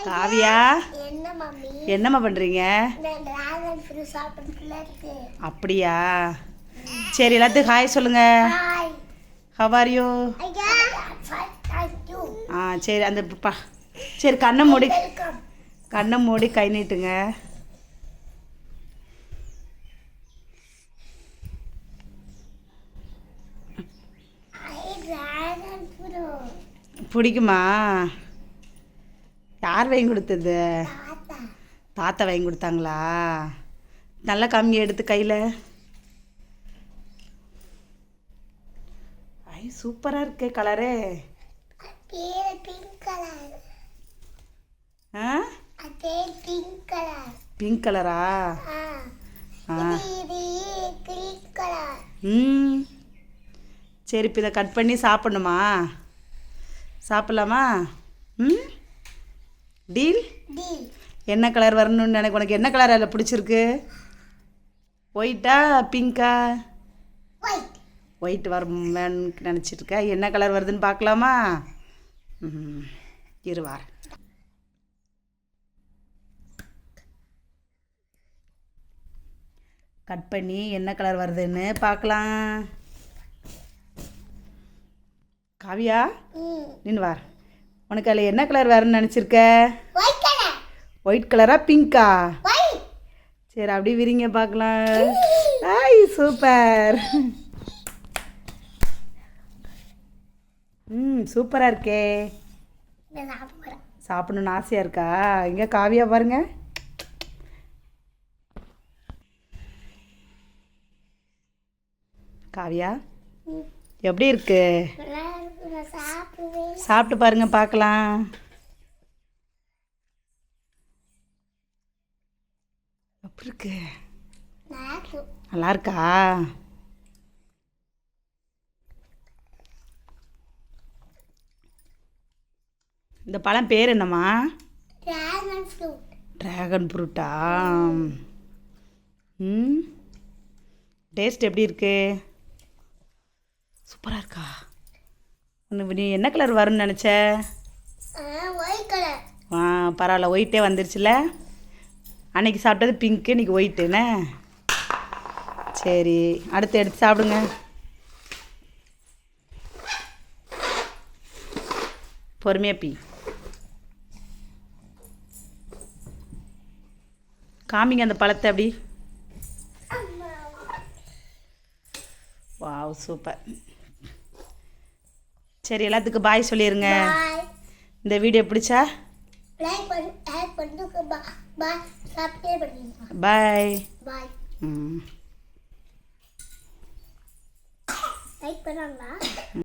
காவியா, என்னம்மா பண்ணுறீங்க? அப்படியா? சரி, எல்லாத்துக்கும் ஹாய் சொல்லுங்க. How are you? சரி, அந்த சரி, கண்ணை மூடி கை நீட்டுங்க. பிடிக்குமா? யார் வாங்கி கொடுத்தது? தாத்தா வாங்கி கொடுத்தாங்களா? நல்லா காமிங்க எடுத்து கையில். ஐ, சூப்பராக இருக்கு கலரு. பிங்க் கலரா? சரி, இப்போ இதை கட் பண்ணி சாப்பிடணுமா? சாப்பிட்லாமா? டீல். என்ன கலர் வரணும்னு எனக்கு உனக்கு என்ன கலர் அதில் பிடிச்சிருக்கு? ஒயிட்டா பிங்க்கா? ஒயிட் வேணும்னு நினச்சிட்ருக்கா. என்ன கலர் வருதுன்னு பார்க்கலாமா? இருவார். கட் பண்ணி என்ன கலர் வருதுன்னு பார்க்கலாம். காவியா, நின்று வார். உனக்கு அதில் என்ன கலர் வேறுன்னு நினச்சிருக்க? ஒயிட் கலரா பிங்க்கா? சரி, அப்படி விரிங்க பார்க்கலாம். ஐ, சூப்பர். சூப்பராக இருக்கே. சாப்பிடணுன்னு ஆசையாக இருக்கா? இங்கே காவியா பாருங்க. காவியா, எப்படி இருக்கு? சாப்பிட்டு பாருங்க பார்க்கலாம். எப்படி இருக்கு? நல்லா இருக்கா? இந்த பழம் பேர் என்னம்மா? ட்ராகன் ஃப்ரூட்டா? டேஸ்ட் எப்படி இருக்கு? சூப்பராக இருக்கா? நீ என்ன கலர் வரும்னு நினச்ச? பரவாயில்ல, ஒயிட்டே வந்துருச்சுல. அன்றைக்கி சாப்பிட்டது பிங்க்கு, இன்றைக்கி ஒயிட்டுண்ணே. சரி, அடுத்து எடுத்து சாப்பிடுங்க. பொறுமையாக பி. காமிங்க அந்த பழத்தை அப்படி. Wow, super. சரி, எல்லாத்துக்கும் பாய் சொல்லிடுங்க. இந்த வீடியோ பிடிச்சா பாய். லைக் பண்ணாங்களா?